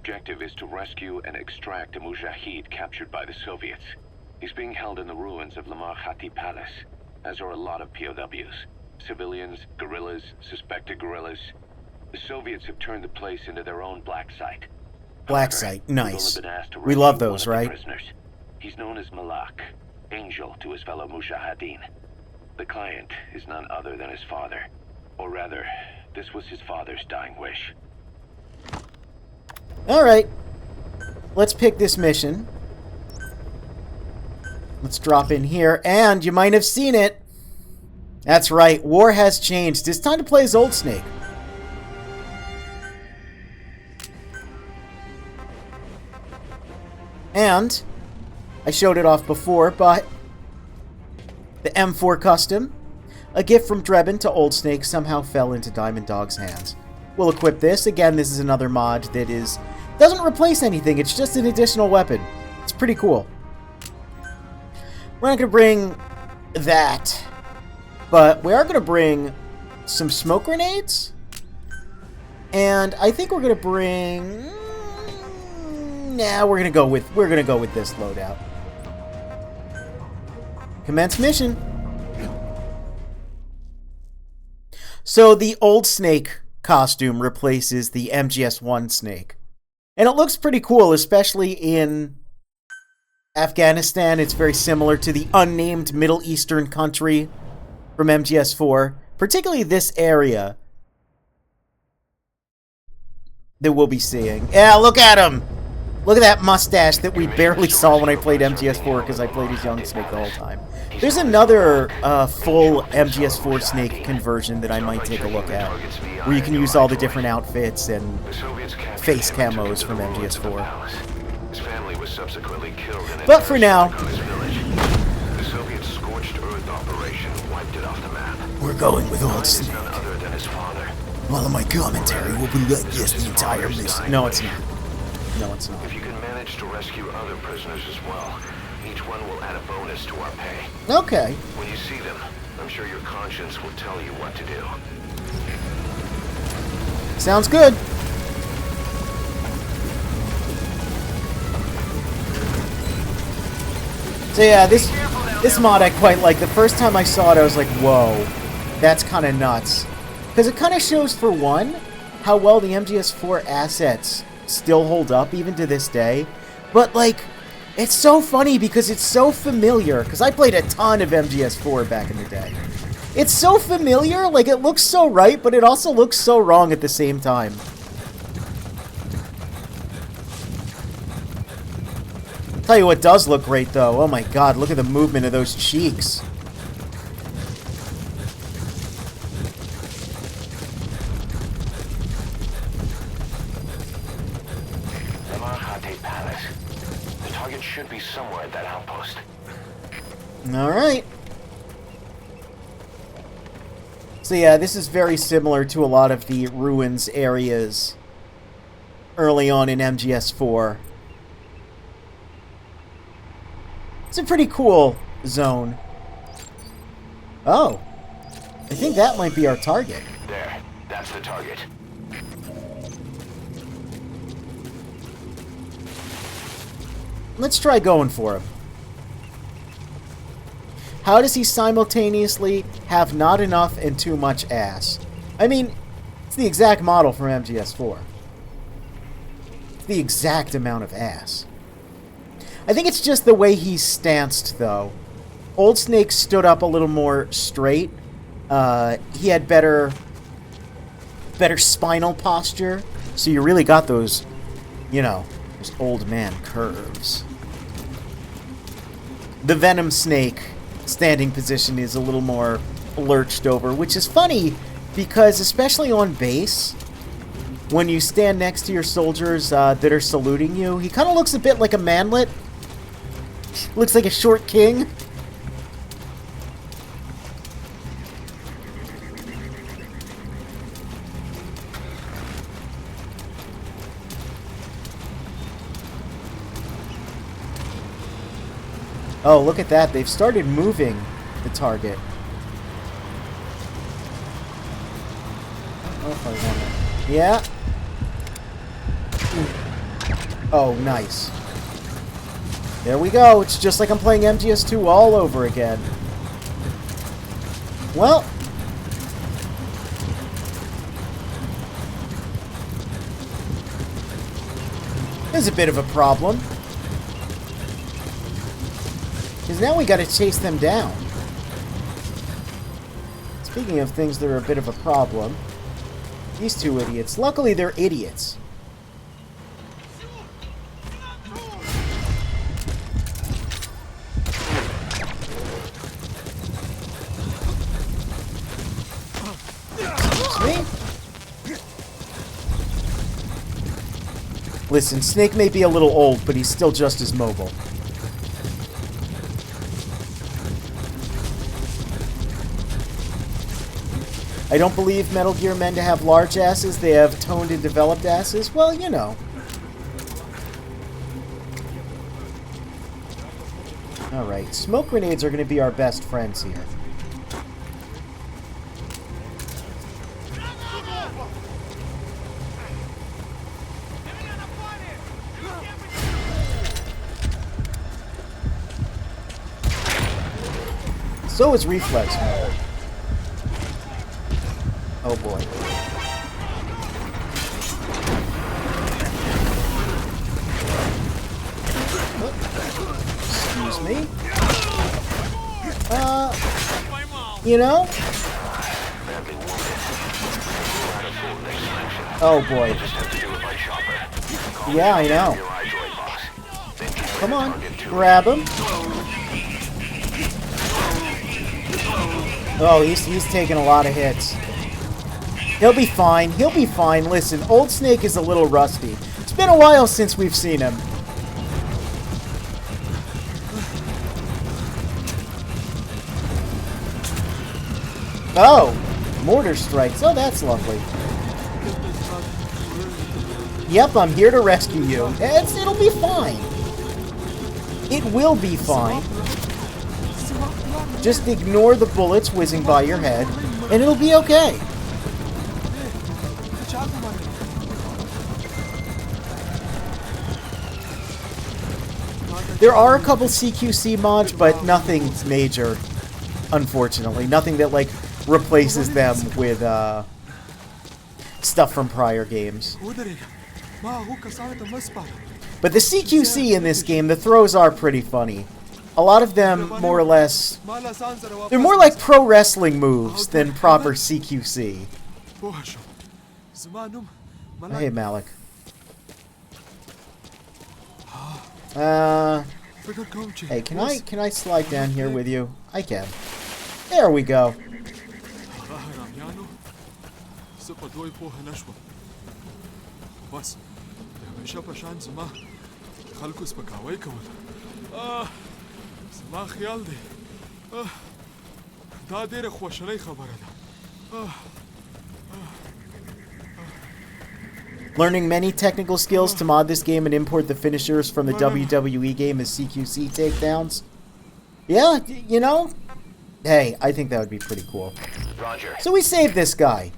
objective is to rescue and extract a Mujahid captured by the Soviets. He's being held in the ruins of Lamar Khati Palace, as are a lot of POWs. Civilians, guerrillas, suspected guerrillas. The Soviets have turned the place into their own black site. Black However, site, we've nice. only been asked to We love rescue those, one of the right? prisoners. He's known as Malak, angel to his fellow Mujahideen. The client is none other than his father. Or rather, this was his father's dying wish. Alright. Let's pick this mission. Let's drop in here, and you might have seen it. That's right, war has changed. It's time to play as Old Snake. And I showed it off before, but the M4 Custom, a gift from Drebin to Old Snake, somehow fell into Diamond Dog's hands. We'll equip this. Again, this is another mod that doesn't replace anything. It's just an additional weapon. It's pretty cool. We're not going to bring that, but we are going to bring some smoke grenades. And I think we're going to bring... Nah, we're going to go with this loadout. Commence mission. So the Old Snake costume replaces the MGS-1 Snake. And it looks pretty cool, especially in Afghanistan. It's very similar to the unnamed Middle Eastern country from MGS4. Particularly this area that we'll be seeing. Yeah, look at him! Look at that mustache that we barely saw when I played MGS4 because I played as Young Snake the whole time. There's another full MGS4 Snake conversion that I might take a look at, where you can use all the different outfits and face camos from MGS4. But for now, we're going with Old Snake. All of my commentary will be like this the entire mission. No, it's not. No, it's not. If you can manage to rescue other prisoners as well, each one will add a bonus to our pay. Okay. When you see them, I'm sure your conscience will tell you what to do. Sounds good. So yeah, this mod I quite like. The first time I saw it, I was like, whoa, that's kind of nuts. Because it kind of shows, for one, how well the MGS4 assets still hold up even to this day. But like, it's so funny because it's so familiar, because I played a ton of MGS4 back in the day. It's so familiar, like it looks so right, but it also looks so wrong at the same time. Tell you what does look great though, oh my god, look at the movement of those cheeks. Should be somewhere at that outpost. Alright. So yeah, this is very similar to a lot of the ruins areas early on in MGS4. It's a pretty cool zone. Oh. I think that might be our target. There. That's the target. Let's try going for him. How does he simultaneously have not enough and too much ass? I mean, it's the exact model from MGS4. It's the exact amount of ass. I think it's just the way he's stanced, though. Old Snake stood up a little more straight. He had better spinal posture. So you really got those, you know, old man curves. The Venom Snake standing position is a little more lurched over, which is funny because especially on base, when you stand next to your soldiers that are saluting you, he kind of looks a bit like a manlet. Looks like a short king. Oh, look at that. They've started moving the target. I don't know if I want to... Yeah. Oh, nice. There we go. It's just like I'm playing MGS2 all over again. Well. There's a bit of a problem. Because now we gotta chase them down. Speaking of things that are a bit of a problem, these two idiots. Luckily, they're idiots. Excuse me? Listen, Snake may be a little old, but he's still just as mobile. I don't believe Metal Gear men to have large asses. They have toned and developed asses. Well, you know. Alright, smoke grenades are going to be our best friends here. So is reflex mode. Oh boy. Excuse me. You know? Oh boy. Yeah, I know. Come on, grab him. Oh, he's taking a lot of hits. He'll be fine. He'll be fine. Listen, Old Snake is a little rusty. It's been a while since we've seen him. Oh, mortar strikes. Oh, that's lovely. Yep, I'm here to rescue you. It'll be fine. It will be fine. Just ignore the bullets whizzing by your head, and it'll be okay. There are a couple CQC mods, but nothing major, unfortunately. Nothing that, like, replaces them with, stuff from prior games. But the CQC in this game, the throws are pretty funny. A lot of them, more or less, they're more like pro wrestling moves than proper CQC. Hey, Malik. Hey, can I slide down here with you? I can. There we go. Learning many technical skills to mod this game and import the finishers from the WWE game as CQC takedowns. Yeah, you know, hey, I think that would be pretty cool. Roger. So we saved this guy,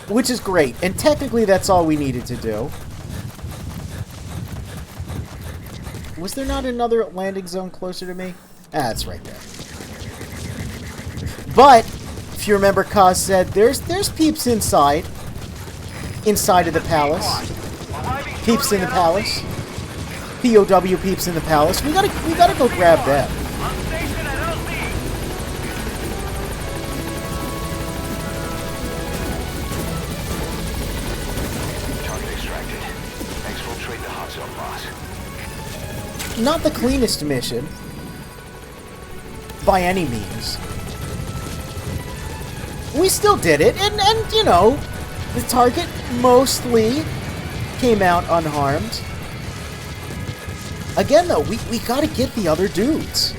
which is great, and technically that's all we needed to do. Was there not another landing zone closer to me? Ah, it's right there. But, if you remember, Kaz said, there's peeps inside. Inside of the palace. Peeps in the palace. POW peeps in the palace. We gotta go grab them. Target extracted. Exfiltrate the hot zone, boss. Not the cleanest mission. By any means. We still did it, and you know, the target mostly came out unharmed. Again, though, we gotta get the other dudes.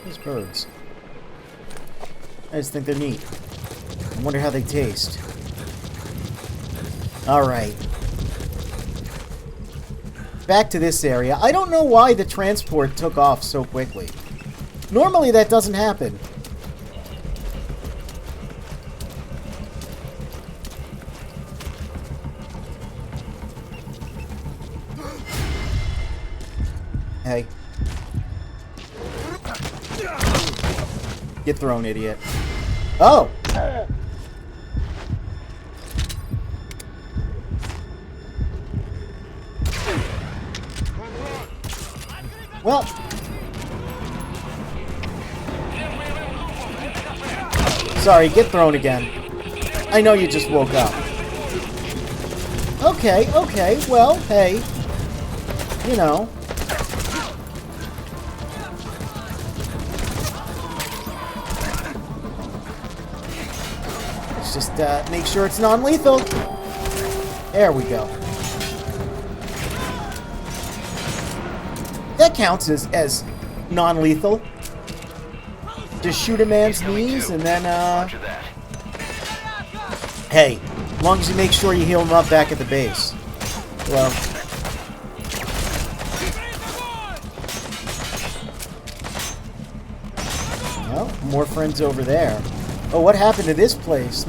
Those birds. I just think they're neat. I wonder how they taste. Alright. Back to this area. I don't know why the transport took off so quickly. Normally that doesn't happen. Hey. Get thrown, idiot. Oh! Well. Sorry, get thrown again. I know you just woke up. Okay, okay, well, hey. You know. Let's just make sure it's non-lethal. There we go. That counts as non-lethal. Just shoot a man's knees and then, hey, as long as you make sure you heal him up back at the base. Well. Well, more friends over there. Oh, what happened to this place?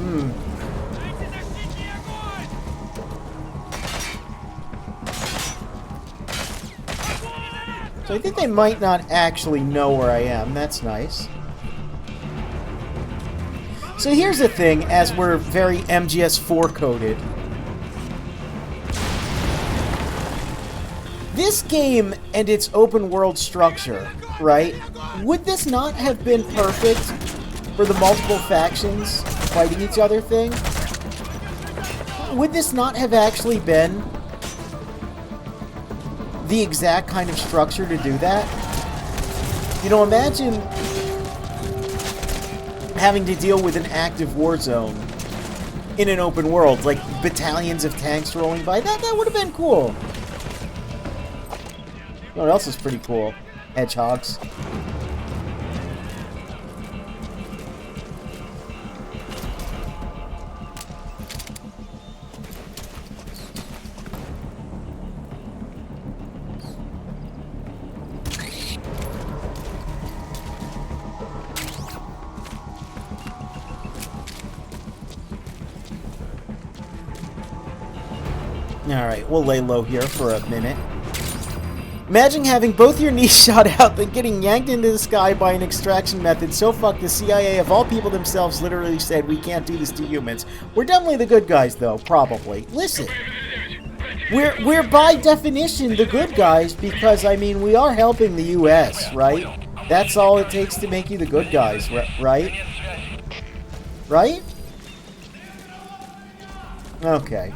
So I think they might not actually know where I am. That's nice. So here's the thing, as we're very MGS4 coded. This game and its open world structure, right? Would this not have been perfect for the multiple factions fighting each other thing? Would this not have actually been the exact kind of structure to do that? You know, imagine having to deal with an active war zone in an open world, like battalions of tanks rolling by. That would have been cool. You know what else is pretty cool? Hedgehogs. Alright, we'll lay low here for a minute. Imagine having both your knees shot out, then getting yanked into the sky by an extraction method so fucked the CIA of all people themselves literally said, we can't do this to humans. We're definitely the good guys, though, probably. Listen, we're by definition the good guys because, I mean, we are helping the U.S., right? That's all it takes to make you the good guys, right? Right? Okay.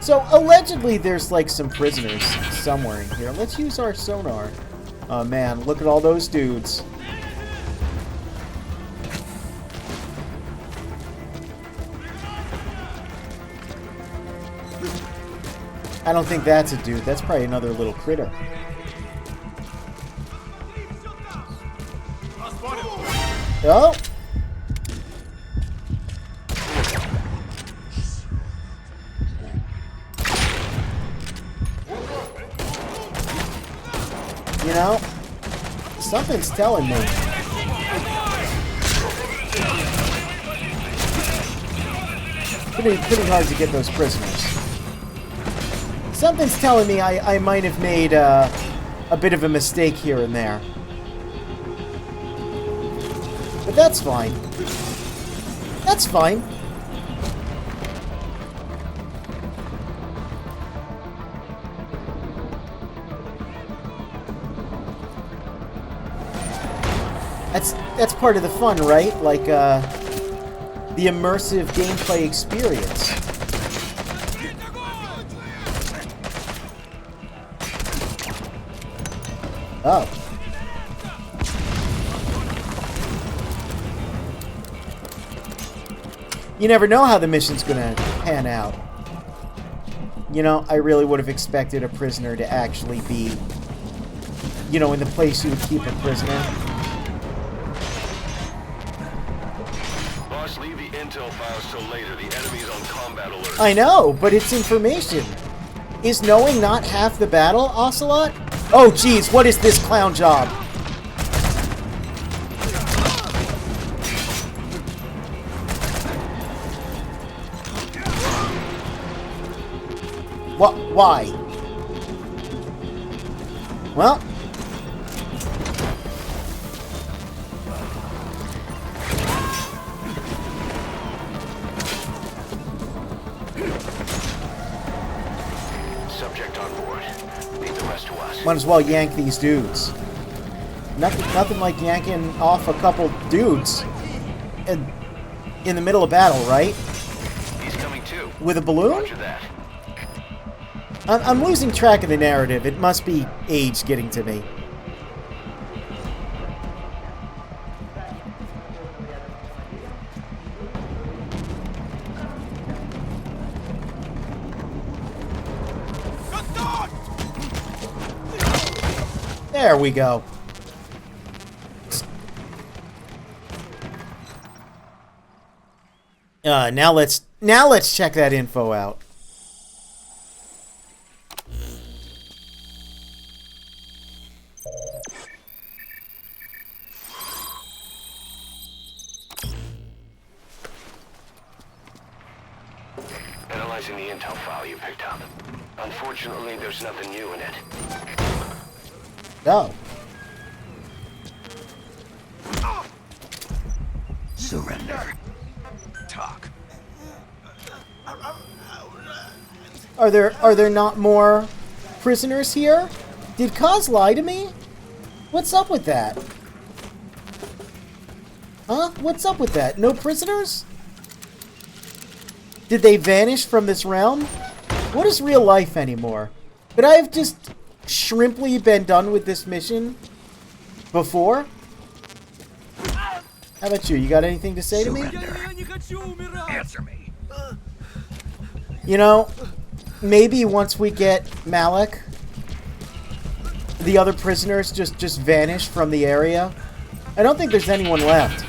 So, allegedly, there's, like, some prisoners somewhere in here. Let's use our sonar. Oh, man, look at all those dudes. I don't think that's a dude. That's probably another little critter. Oh! You know, something's telling me. Pretty hard to get those prisoners. Something's telling me I might have made a bit of a mistake here and there. But that's fine. That's fine. That's part of the fun, right? Like, the immersive gameplay experience. Oh. You never know how the mission's gonna pan out. You know, I really would have expected a prisoner to actually be, you know, in the place you would keep a prisoner. Boss, leave the intel files till later. The enemy's on combat alert. I know, but it's information. Is knowing not half the battle, Ocelot? Oh, geez, what is this clown job? What? Why? Well, Might as well yank these dudes. Nothing like yanking off a couple dudes in the middle of battle, right? He's coming too. With a balloon? Roger that. I'm losing track of the narrative. It must be age getting to me. There we go. Now let's check that info out. Analyzing the intel file you picked up. Unfortunately, there's nothing new in it. Oh. Surrender. Talk. Are there not more prisoners here? Did Kaz lie to me? What's up with that? Huh? What's up with that? No prisoners? Did they vanish from this realm? What is real life anymore? Could I have just shrimply been done with this mission before? How about you? You got anything to say to me? Answer me. You know, maybe once we get Malik, the other prisoners just vanish from the area. I don't think there's anyone left.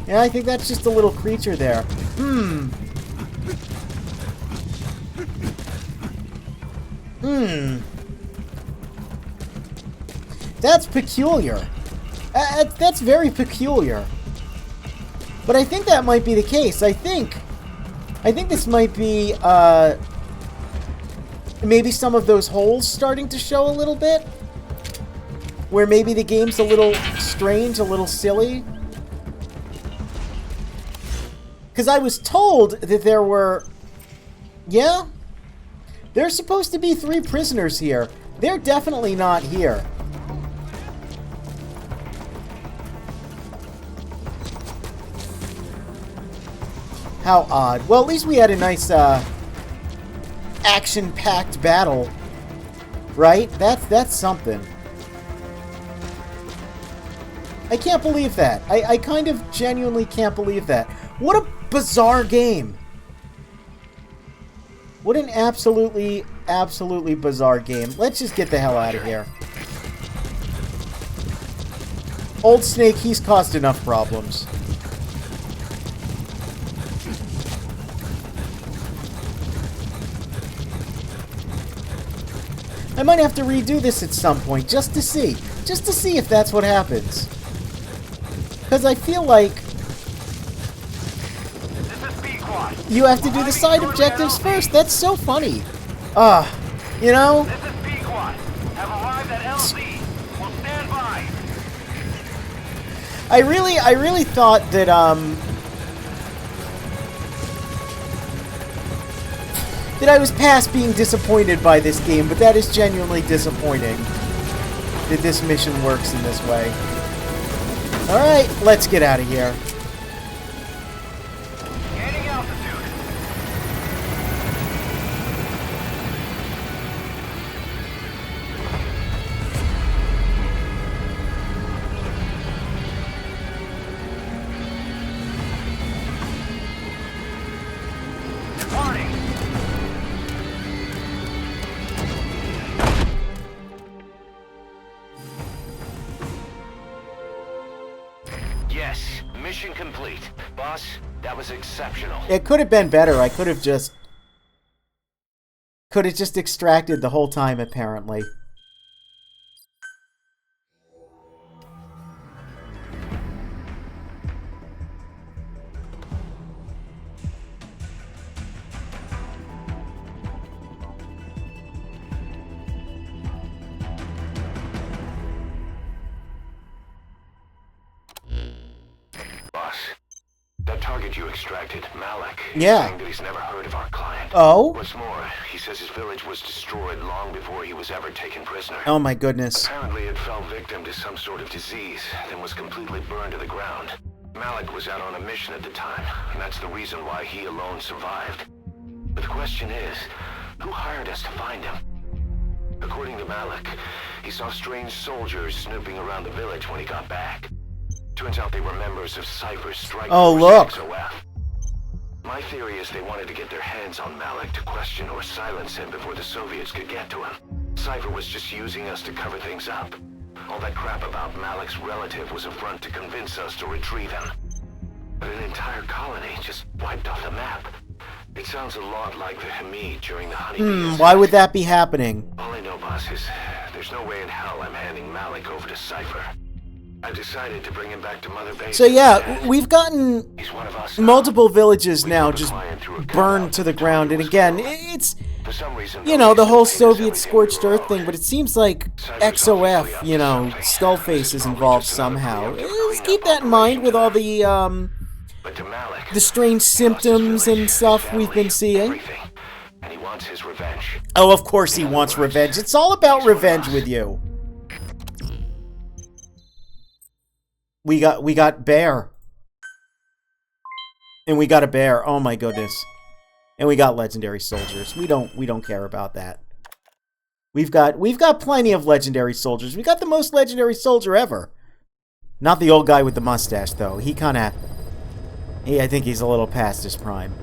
Yeah, I think that's just a little creature there. That's peculiar. That's very peculiar. But I think that might be the case. I think this might be, maybe some of those holes starting to show a little bit. Where maybe the game's a little strange, a little silly. Because I was told that there were... Yeah? There's supposed to be 3 prisoners here. They're definitely not here. How odd. Well, at least we had a nice, action-packed battle. Right? That's something. I can't believe that. I kind of genuinely can't believe that. What a bizarre game. What an absolutely bizarre game. Let's just get the hell out of here. Old Snake, he's caused enough problems. I might have to redo this at some point just to see. Just to see if that's what happens. Because I feel like you have to do the side objectives first. That's so funny. You know? This is Pequod. Have arrived at LZ. We'll stand by. I really thought that that I was past being disappointed by this game, but that is genuinely disappointing that this mission works in this way. Alright, let's get out of here. Gaining altitude. Departing. Yes, mission complete. Boss, that was exceptional. It could have been better. I could have just extracted the whole time, apparently. Boss, that target target you extracted, Malik. Yeah. Saying that he's never heard of our client. Oh? What's more, he says his village was destroyed long before he was ever taken prisoner. Oh my goodness. Apparently it fell victim to some sort of disease, then was completely burned to the ground. Malik was out on a mission at the time, and that's the reason why he alone survived. But the question is, who hired us to find him? According to Malik, he saw strange soldiers snooping around the village when he got back. Turns out they were members of Cypher's strike Oh, force, look. XOF. My theory is they wanted to get their hands on Malik to question or silence him before the Soviets could get to him. Cypher was just using us to cover things up. All that crap about Malik's relative was a front to convince us to retrieve him. But an entire colony just wiped off the map. It sounds a lot like the Hamid during the Honeybee. Why would that be happening? All I know, boss, is there's no way in hell I'm handing Malik over to Cypher. I decided to bring him back to Mother Base. So yeah, instead. we've gotten He's one of us now. multiple villages We now put the just client through a burned cutout to the and ground. told And he was again, wrong. it's, For some reason, you know, the whole police didn't Soviet say scorched everything we earth were thing, wrong. but it seems like Cypher's obviously XOF, up you to know, something. Skullface This is is probably involved just another somehow. preemptive Let's cleanup keep that in mind operation with all to the, But to Malik, the strange he lost his symptoms village, and stuff his we've been family, seeing. everything. And he wants his revenge. Oh, of course he In other wants words, revenge. It's all about he's one of revenge us. with you. We got Bear. And we got a bear. Oh my goodness. And we got legendary soldiers. We don't care about that. We've got plenty of legendary soldiers. We got the most legendary soldier ever. Not the old guy with the mustache though. I think he's a little past his prime.